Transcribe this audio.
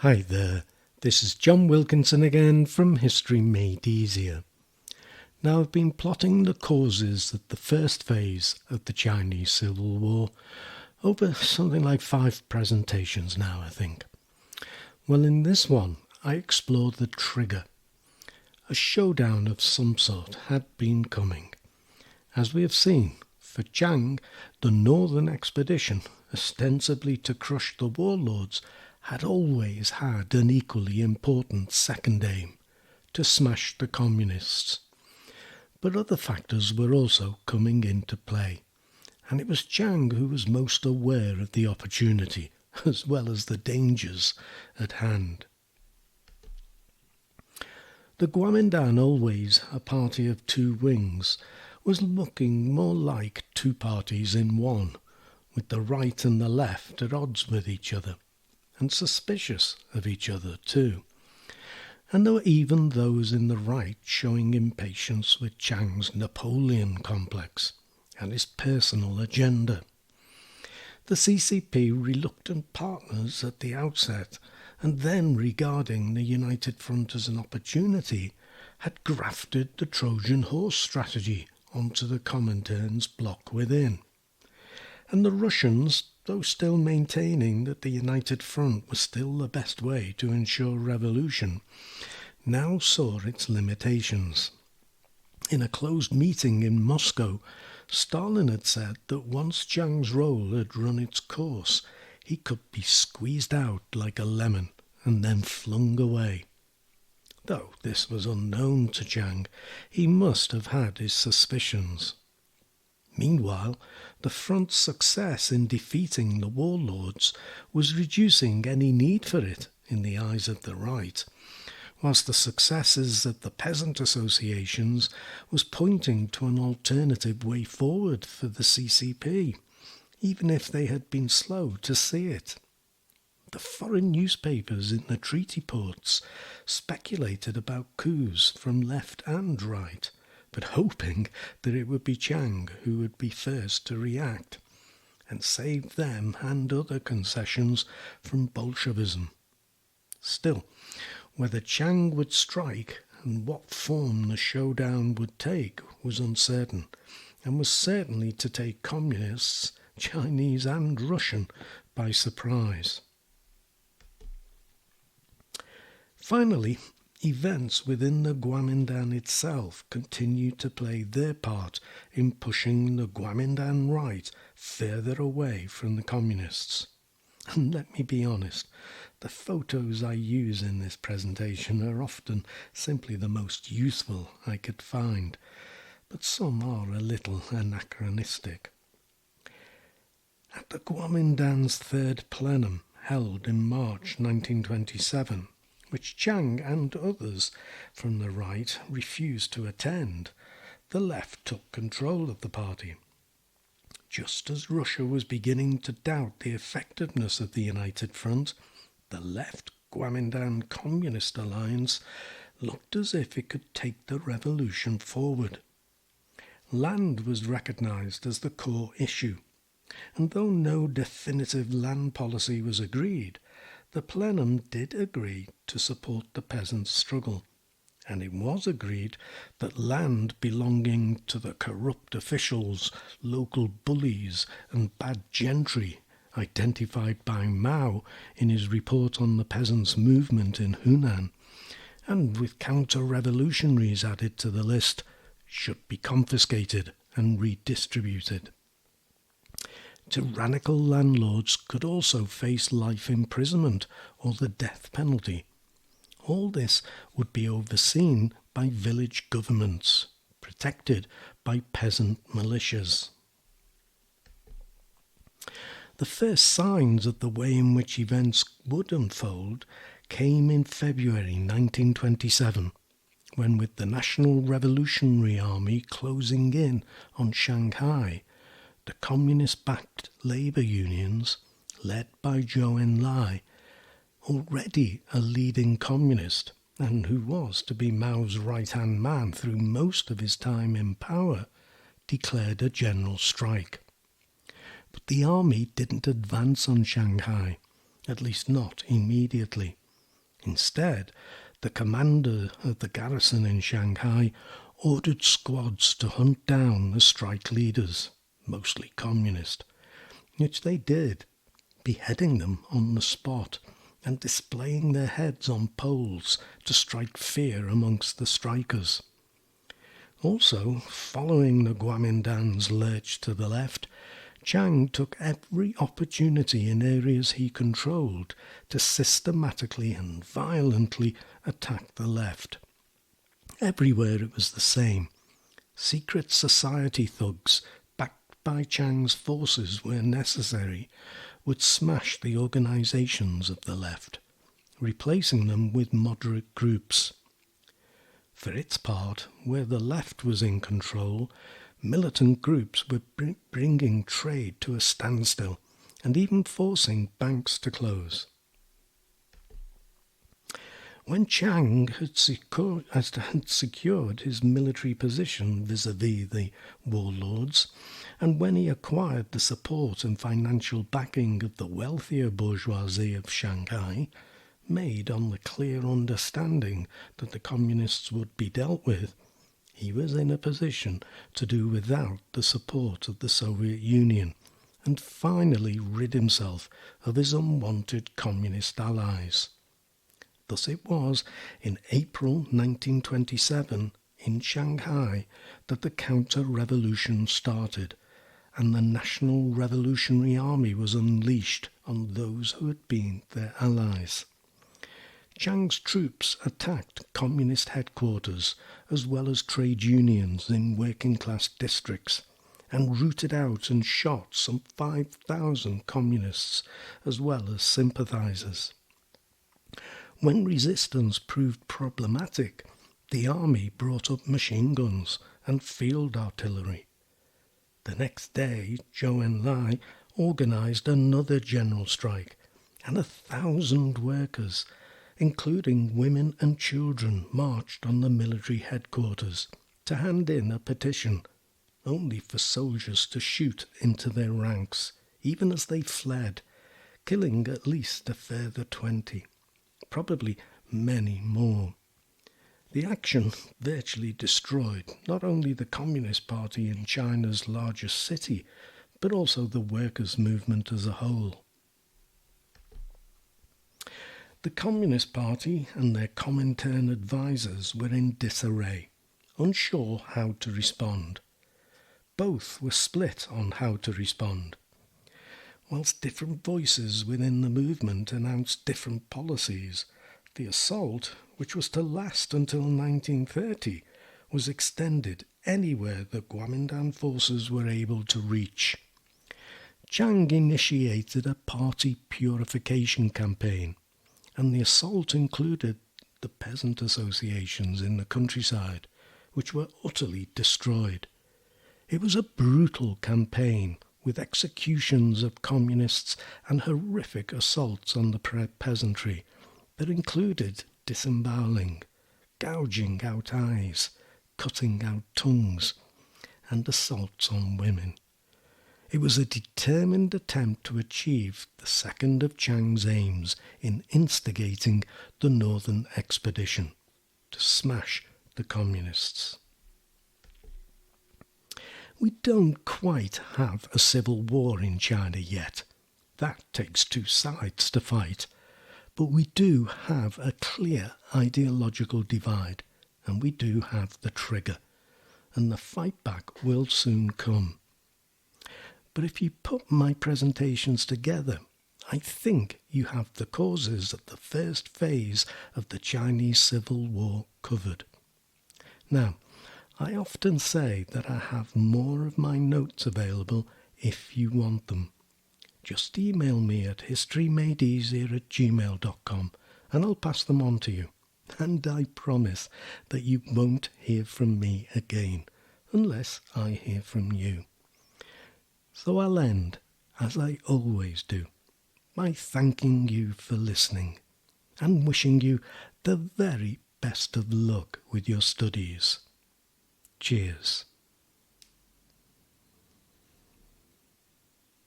Hi there, this is John Wilkinson again from History Made Easier. Now I've been plotting the causes of the first phase of the Chinese Civil War over something like 5 presentations now, I think. Well, in this one I explored the trigger. A showdown of some sort had been coming. As we have seen, for Chiang, the Northern Expedition, ostensibly to crush the warlords, had always had an equally important second aim, to smash the communists. But other factors were also coming into play, and it was Chiang who was most aware of the opportunity, as well as the dangers at hand. The Kuomintang, always a party of 2 wings, was looking more like 2 parties in one, with the right and the left at odds with each other, and suspicious of each other too. And there were even those in the right showing impatience with Chiang's Napoleon complex and his personal agenda. The CCP reluctant partners at the outset, and then regarding the United Front as an opportunity, had grafted the Trojan horse strategy onto the Comintern's bloc within. And the Russians, though still maintaining that the United Front was still the best way to ensure revolution, now saw its limitations. In a closed meeting in Moscow, Stalin had said that once Chiang's role had run its course, he could be squeezed out like a lemon and then flung away. Though this was unknown to Chiang, he must have had his suspicions. Meanwhile, the front's success in defeating the warlords was reducing any need for it in the eyes of the right, whilst the successes of the peasant associations was pointing to an alternative way forward for the CCP, even if they had been slow to see it. The foreign newspapers in the treaty ports speculated about coups from left and right, but hoping that it would be Chiang who would be first to react, and save them and other concessions from Bolshevism. Still, whether Chiang would strike and what form the showdown would take was uncertain, and was certainly to take communists, Chinese and Russian, by surprise. Finally, events within the Kuomintang itself continued to play their part in pushing the Kuomintang right further away from the communists. And let me be honest, the photos I use in this presentation are often simply the most useful I could find, but some are a little anachronistic. At the Kuomintang's 3rd plenum, held in March 1927, which Chiang and others from the right refused to attend, the left took control of the party. Just as Russia was beginning to doubt the effectiveness of the United Front, the left Kuomintang Communist Alliance looked as if it could take the revolution forward. Land was recognised as the core issue, and though no definitive land policy was agreed, the plenum did agree to support the peasants' struggle, and it was agreed that land belonging to the corrupt officials, local bullies and bad gentry, identified by Mao in his report on the peasants' movement in Hunan, and with counter-revolutionaries added to the list, should be confiscated and redistributed. Tyrannical landlords could also face life imprisonment or the death penalty. All this would be overseen by village governments, protected by peasant militias. The first signs of the way in which events would unfold came in February 1927, when, with the National Revolutionary Army closing in on Shanghai, the communist-backed labour unions, led by Zhou Enlai, already a leading communist, and who was to be Mao's right-hand man through most of his time in power, declared a general strike. But the army didn't advance on Shanghai, at least not immediately, Instead, the commander of the garrison in Shanghai ordered squads to hunt down the strike leaders, mostly communist, which they did, beheading them on the spot and displaying their heads on poles to strike fear amongst the strikers. Also, following the Guomindan's lurch to the left, Chiang took every opportunity in areas he controlled to systematically and violently attack the left. Everywhere it was the same. Secret society thugs, backed by Chiang's forces where necessary, would smash the organizations of the left, replacing them with moderate groups. For its part, where the left was in control, militant groups were bringing trade to a standstill and even forcing banks to close. When Chiang had secured his military position vis-à-vis the warlords, and when he acquired the support and financial backing of the wealthier bourgeoisie of Shanghai, made on the clear understanding that the communists would be dealt with, he was in a position to do without the support of the Soviet Union and finally rid himself of his unwanted communist allies. Thus it was in April 1927 in Shanghai that the counter-revolution started and the National Revolutionary Army was unleashed on those who had been their allies. Chiang's troops attacked communist headquarters as well as trade unions in working-class districts and rooted out and shot some 5,000 communists as well as sympathizers. When resistance proved problematic, the army brought up machine guns and field artillery. The next day, Zhou Enlai organized another general strike, and 1,000 workers, including women and children, marched on the military headquarters to hand in a petition, only for soldiers to shoot into their ranks, even as they fled, killing at least a further 20, probably many more. The action virtually destroyed not only the Communist Party in China's largest city, but also the workers' movement as a whole. The Communist Party and their Comintern advisors were in disarray, unsure how to respond. Both were split on how to respond. Whilst different voices within the movement announced different policies, the assault, which was to last until 1930, was extended anywhere the Guomindan forces were able to reach. Chiang initiated a party purification campaign, and the assault included the peasant associations in the countryside, which were utterly destroyed. It was a brutal campaign, with executions of communists and horrific assaults on the peasantry that included disemboweling, gouging out eyes, cutting out tongues, and assaults on women. It was a determined attempt to achieve the second of Chiang's aims in instigating the Northern Expedition, to smash the communists. We don't quite have a civil war in China yet. That takes two sides to fight. But we do have a clear ideological divide, and we do have the trigger, and the fight back will soon come. But if you put my presentations together, I think you have the causes of the first phase of the Chinese Civil War covered. Now, I often say that I have more of my notes available if you want them. Just email me at historymadeeasier@gmail.com and I'll pass them on to you. And I promise that you won't hear from me again, unless I hear from you. So I'll end, as I always do, by thanking you for listening and wishing you the very best of luck with your studies. Cheers.